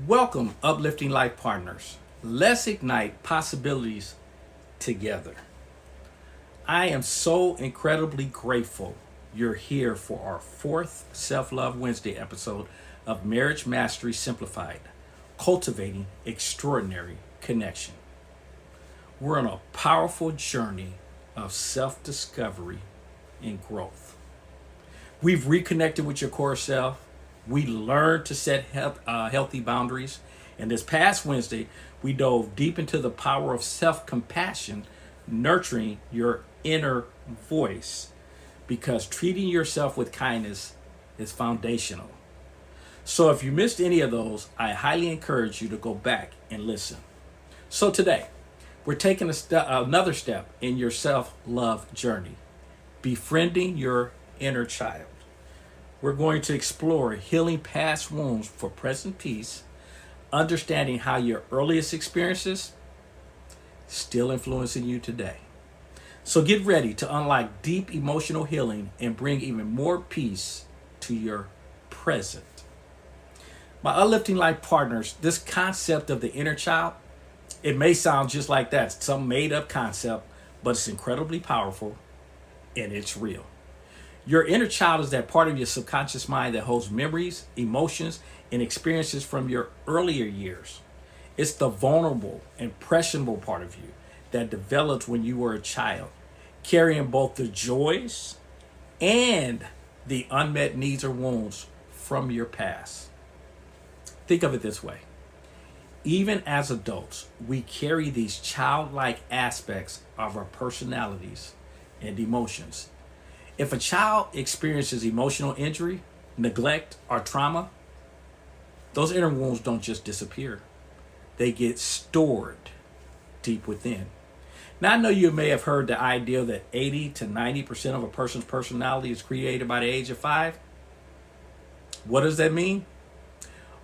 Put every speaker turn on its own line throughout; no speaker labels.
Welcome, uplifting life partners. Let's ignite possibilities together. I am so incredibly grateful you're here for our fourth Self Love Wednesday episode of Marriage Mastery Simplified, Cultivating Extraordinary Connection. We're on a powerful journey of self discovery and growth. We've reconnected with your core self. We learned to set healthy boundaries. And this past Wednesday, we dove deep into the power of self compassion, nurturing your inner voice, because treating yourself with kindness is foundational. So if you missed any of those, I highly encourage you to go back and listen. So today, we're taking another step in your self love journey, befriending your inner child. We're going to explore healing past wounds for present peace, understanding how your earliest experiences still influencing you today. So get ready to unlock deep emotional healing and bring even more peace to your present. My uplifting life partners, this concept of the inner child, it may sound just like that, some made up concept, but it's incredibly powerful and it's real. Your inner child is that part of your subconscious mind that holds memories, emotions, and experiences from your earlier years. It's the vulnerable, impressionable part of you that developed when you were a child, carrying both the joys and the unmet needs or wounds from your past. Think of it this way. Even as adults, we carry these childlike aspects of our personalities and emotions. If a child experiences emotional injury, neglect, or trauma, those inner wounds don't just disappear. They get stored deep within. Now, I know you may have heard the idea that 80 to 90% of a person's personality is created by the age of 5. What does that mean?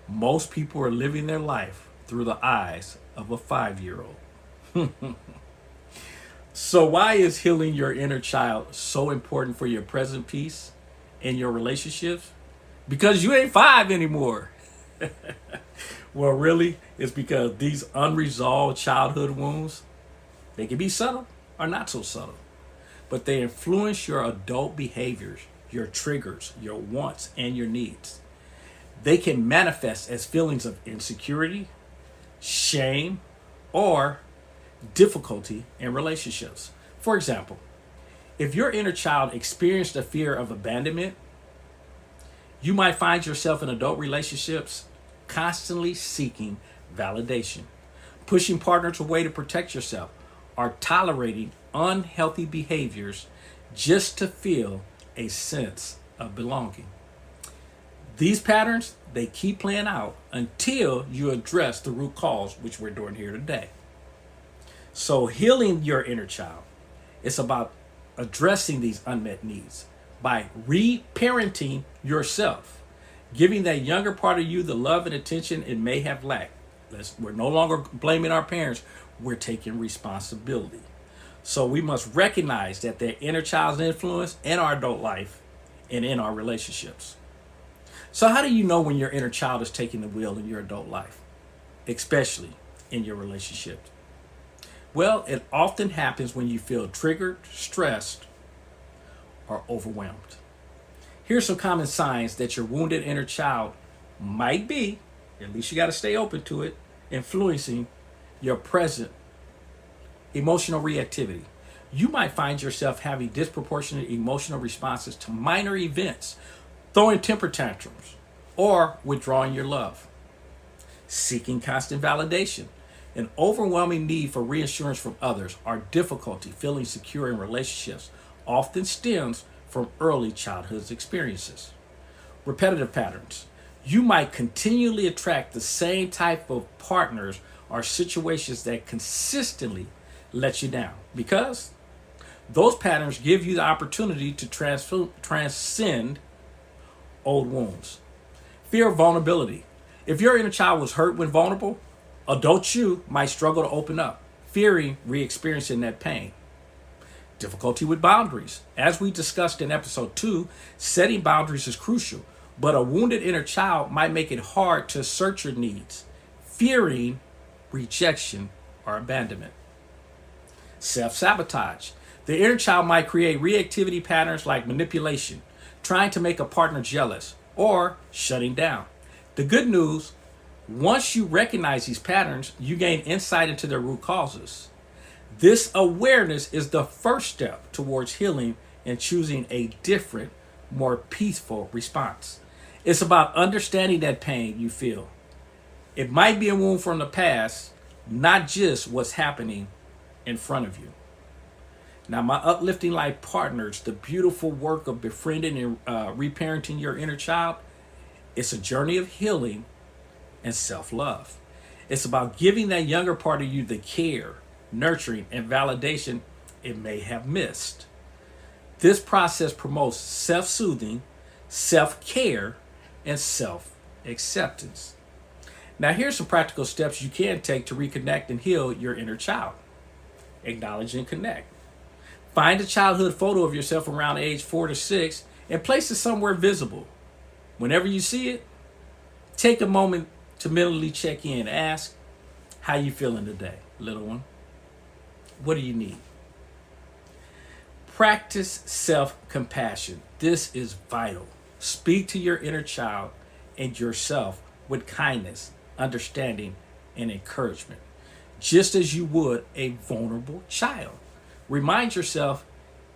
Most people are living their life through the eyes of a 5-year-old. So why is healing your inner child so important for your present peace and your relationships? Because you ain't 5 anymore. Well, really, it's because these unresolved childhood wounds, they can be subtle or not so subtle, but they influence your adult behaviors, your triggers, your wants, and your needs. They can manifest as feelings of insecurity, shame, or difficulty in relationships. For example, if your inner child experienced a fear of abandonment, you might find yourself in adult relationships constantly seeking validation, pushing partners away to protect yourself, or tolerating unhealthy behaviors just to feel a sense of belonging. These patterns, they keep playing out until you address the root cause, which we're doing here today. So healing your inner child, it's about addressing these unmet needs by reparenting yourself, giving that younger part of you the love and attention it may have lacked. We're no longer blaming our parents, we're taking responsibility. So we must recognize that their inner child's influence in our adult life and in our relationships. So how do you know when your inner child is taking the wheel in your adult life, especially in your relationships? Well, it often happens when you feel triggered, stressed, or overwhelmed. Here's some common signs that your wounded inner child might be, at least you got to stay open to it, influencing your present emotional reactivity. You might find yourself having disproportionate emotional responses to minor events, throwing temper tantrums, or withdrawing your love, seeking constant validation, an overwhelming need for reassurance from others, or difficulty feeling secure in relationships often stems from early childhood experiences. Repetitive patterns. You might continually attract the same type of partners or situations that consistently let you down because those patterns give you the opportunity to transcend old wounds. Fear of vulnerability. If your inner child was hurt when vulnerable, adult you might struggle to open up, fearing re-experiencing that pain. Difficulty with boundaries. As we discussed in episode 2, setting boundaries is crucial. But a wounded inner child might make it hard to assert your needs, fearing rejection or abandonment. Self-sabotage. The inner child might create reactivity patterns like manipulation, trying to make a partner jealous, or shutting down. The good news, once you recognize these patterns, you gain insight into their root causes. This awareness is the first step towards healing and choosing a different, more peaceful response. It's about understanding that pain you feel. It might be a wound from the past, not just what's happening in front of you. Now, my uplifting life partners, the beautiful work of befriending and reparenting your inner child, it's a journey of healing and self-love. It's about giving that younger part of you the care, nurturing, and validation it may have missed. This process promotes self-soothing, self-care, and self-acceptance. Now, here's some practical steps you can take to reconnect and heal your inner child. Acknowledge and connect. Find a childhood photo of yourself around age 4 to 6 and place it somewhere visible. Whenever you see it, take a moment to mentally check in. Ask, how you feeling today, little one? What do you need? Practice self-compassion. This is vital. Speak to your inner child and yourself with kindness, understanding, and encouragement, just as you would a vulnerable child. Remind yourself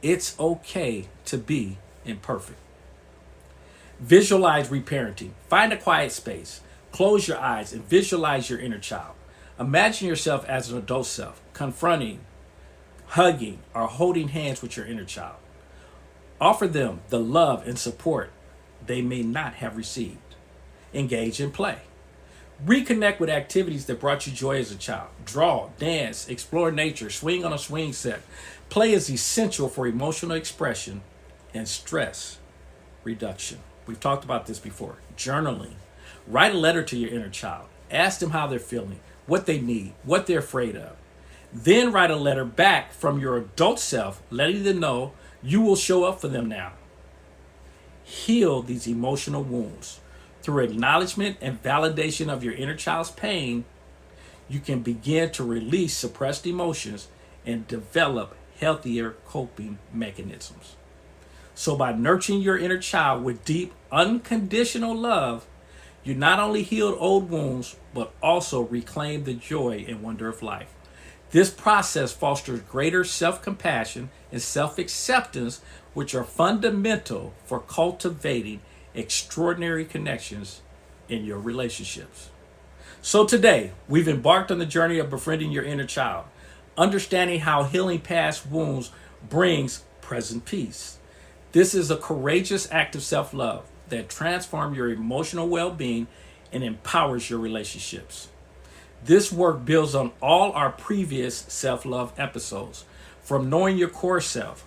it's okay to be imperfect. Visualize reparenting. Find a quiet space. Close your eyes and visualize your inner child. Imagine yourself as an adult self, confronting, hugging, or holding hands with your inner child. Offer them the love and support they may not have received. Engage in play. Reconnect with activities that brought you joy as a child. Draw, dance, explore nature, swing on a swing set. Play is essential for emotional expression and stress reduction. We've talked about this before. Journaling. Write a letter to your inner child. Ask them how they're feeling, what they need, what they're afraid of. Then write a letter back from your adult self, letting them know you will show up for them now. Heal these emotional wounds. Through acknowledgement and validation of your inner child's pain, you can begin to release suppressed emotions and develop healthier coping mechanisms. So by nurturing your inner child with deep, unconditional love, you not only healed old wounds, but also reclaim the joy and wonder of life. This process fosters greater self-compassion and self-acceptance, which are fundamental for cultivating extraordinary connections in your relationships. So today, we've embarked on the journey of befriending your inner child, understanding how healing past wounds brings present peace. This is a courageous act of self-love that transforms your emotional well-being and empowers your relationships. This work builds on all our previous self-love episodes, from knowing your core self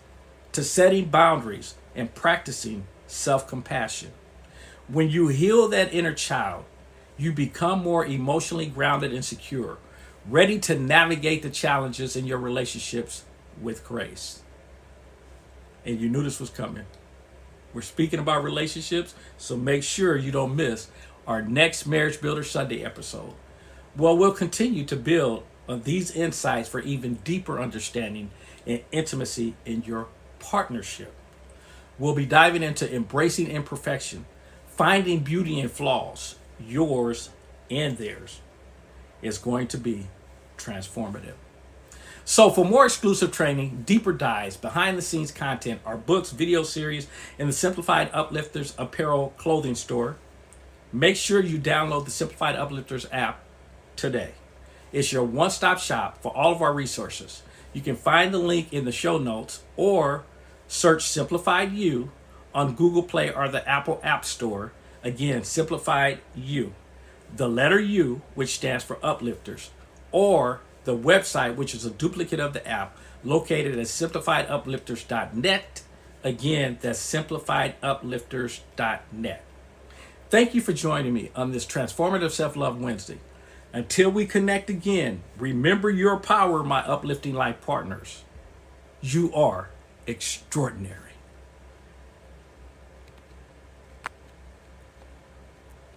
to setting boundaries and practicing self-compassion. When you heal that inner child, you become more emotionally grounded and secure, ready to navigate the challenges in your relationships with grace. And you knew this was coming. We're speaking about relationships, so make sure you don't miss our next Marriage Builder Sunday episode. Well, we'll continue to build on these insights for even deeper understanding and intimacy in your partnership. We'll be diving into embracing imperfection, finding beauty in flaws, yours and theirs. It's going to be transformative. So for more exclusive training, deeper dives, behind the scenes content, our books, video series, and the Simplified Uplifters apparel clothing store, make sure you download the Simplified Uplifters app today. It's your one-stop shop for all of our resources. You can find the link in the show notes or search Simplified You on Google Play or the Apple App Store. Again, Simplified You. The letter U, which stands for Uplifters, or the website, which is a duplicate of the app, located at simplifieduplifters.net. Again, that's simplifieduplifters.net. Thank you for joining me on this Transformative Self-Love Wednesday. Until we connect again, remember your power, my uplifting life partners. You are extraordinary.